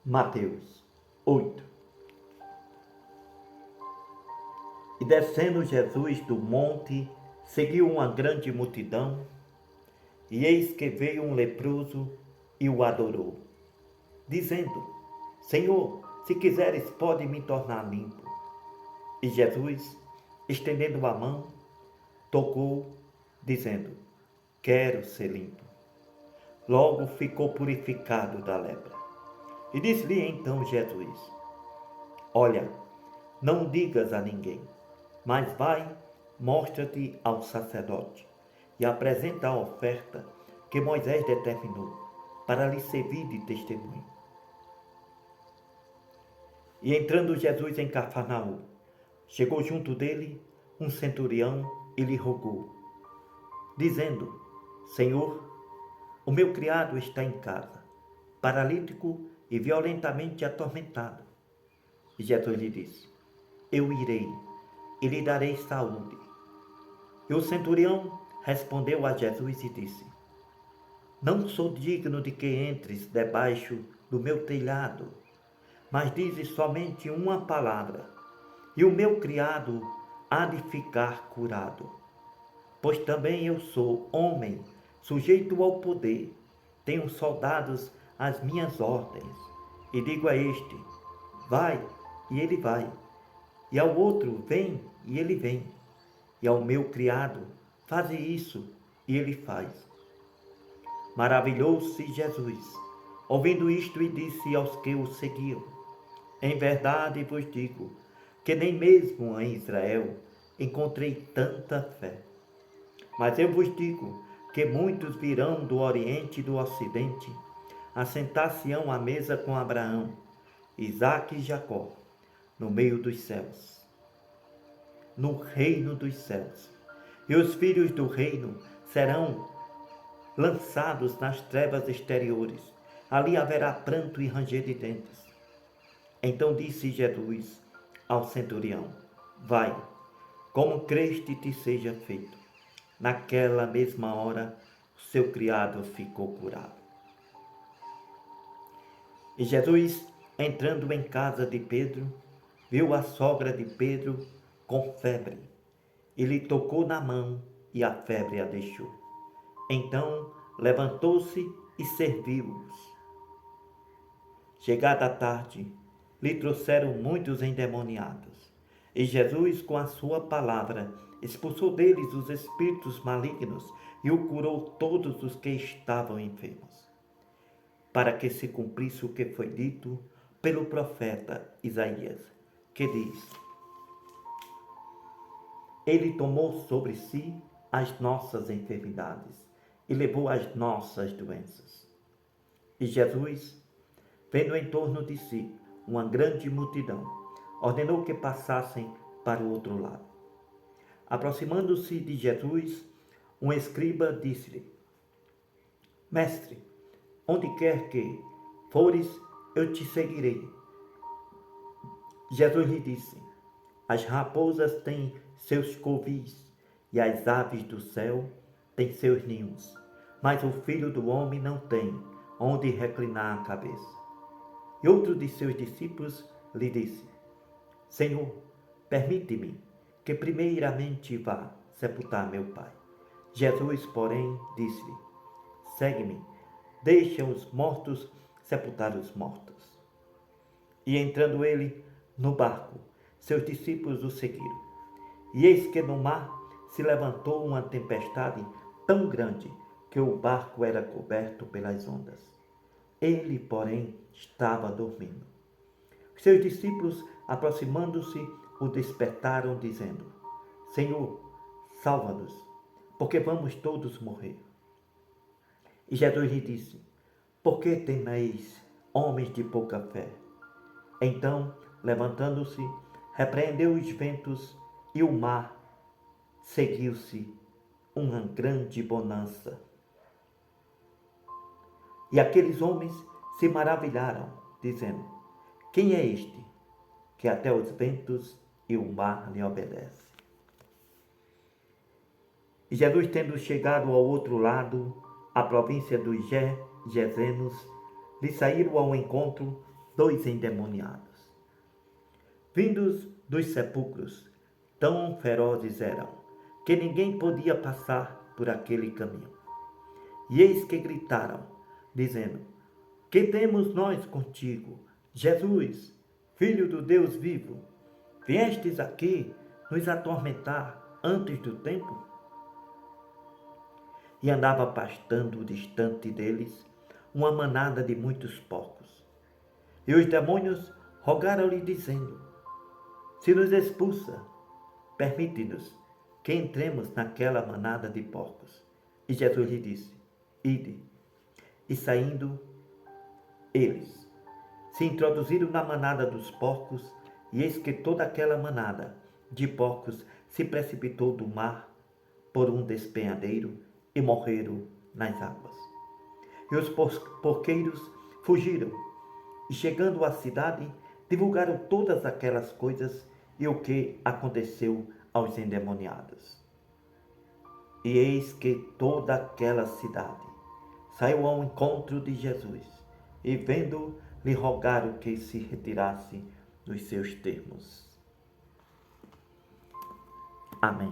Mateus 8. E descendo Jesus do monte, seguiu uma grande multidão, e eis que veio um leproso e o adorou, dizendo: Senhor, se quiseres, pode me tornar limpo. E Jesus, estendendo a mão, tocou, dizendo: Quero ser limpo. Logo ficou purificado da lepra. E disse-lhe então Jesus: Olha, não digas a ninguém, mas vai, mostra-te ao sacerdote e apresenta a oferta que Moisés determinou para lhe servir de testemunho. E entrando Jesus em Cafarnaum, chegou junto dele um centurião e lhe rogou, dizendo: Senhor, o meu criado está em casa, paralítico e violentamente atormentado. E Jesus lhe disse: Eu irei e lhe darei saúde. E o centurião respondeu a Jesus e disse: Não sou digno de que entres debaixo do meu telhado, mas dizes somente uma palavra, e o meu criado há de ficar curado. Pois também eu sou homem, sujeito ao poder, tenho soldados às minhas ordens, e digo a este: vai, e ele vai, e ao outro: vem, e ele vem, e ao meu criado: faze isso, e ele faz. Maravilhou-se Jesus, ouvindo isto, e disse aos que o seguiam: Em verdade vos digo, que nem mesmo em Israel encontrei tanta fé. Mas eu vos digo que muitos virão do Oriente e do Ocidente, assentar-se-ão à mesa com Abraão, Isaque e Jacó, no meio dos céus, no reino dos céus. E os filhos do reino serão lançados nas trevas exteriores. Ali haverá pranto e ranger de dentes. Então disse Jesus ao centurião: Vai, como creste te seja feito. Naquela mesma hora, o seu criado ficou curado. E Jesus, entrando em casa de Pedro, viu a sogra de Pedro com febre. E lhe tocou na mão, e a febre a deixou. Então levantou-se e serviu-os. Chegada a tarde, lhe trouxeram muitos endemoniados. E Jesus, com a sua palavra, expulsou deles os espíritos malignos e o curou todos os que estavam enfermos, para que se cumprisse o que foi dito pelo profeta Isaías, que diz: Ele tomou sobre si as nossas enfermidades e levou as nossas doenças. E Jesus, vendo em torno de si uma grande multidão, ordenou que passassem para o outro lado. Aproximando-se de Jesus, um escriba disse-lhe: Mestre, onde quer que fores, eu te seguirei. Jesus lhe disse: As raposas têm seus covis e as aves do céu têm seus ninhos, mas o Filho do Homem não tem onde reclinar a cabeça. E outro de seus discípulos lhe disse: Senhor, permite-me que primeiramente vá sepultar meu pai. Jesus, porém, disse-lhe: Segue-me, deixa os mortos sepultar os mortos. E entrando ele no barco, seus discípulos o seguiram. E eis que no mar se levantou uma tempestade tão grande que o barco era coberto pelas ondas. Ele, porém, estava dormindo. Seus discípulos, aproximando-se, o despertaram, dizendo: Senhor, salva-nos, porque vamos todos morrer. E Jesus lhe disse: Por que temeis, homens de pouca fé? Então, levantando-se, repreendeu os ventos e o mar. Seguiu-se uma grande bonança. E aqueles homens se maravilharam, dizendo: Quem é este, que até os ventos e o mar lhe obedecem? E Jesus, tendo chegado ao outro lado, a província dos Gergesenos, lhe saíram ao encontro 2 endemoniados. Vindos dos sepulcros, tão ferozes eram, que ninguém podia passar por aquele caminho. E eis que gritaram, dizendo: Que temos nós contigo, Jesus, Filho do Deus vivo? Viestes aqui nos atormentar antes do tempo? E andava pastando distante deles uma manada de muitos porcos. E os demônios rogaram-lhe, dizendo: Se nos expulsa, permite-nos que entremos naquela manada de porcos. E Jesus lhe disse: Ide. E saindo eles, se introduziram na manada dos porcos, e eis que toda aquela manada de porcos se precipitou do mar por um despenhadeiro e morreram nas águas. E os porqueiros fugiram, e chegando à cidade, divulgaram todas aquelas coisas e o que aconteceu aos endemoniados. E eis que toda aquela cidade saiu ao encontro de Jesus, e vendo, lhe rogaram que se retirasse dos seus termos. Amém.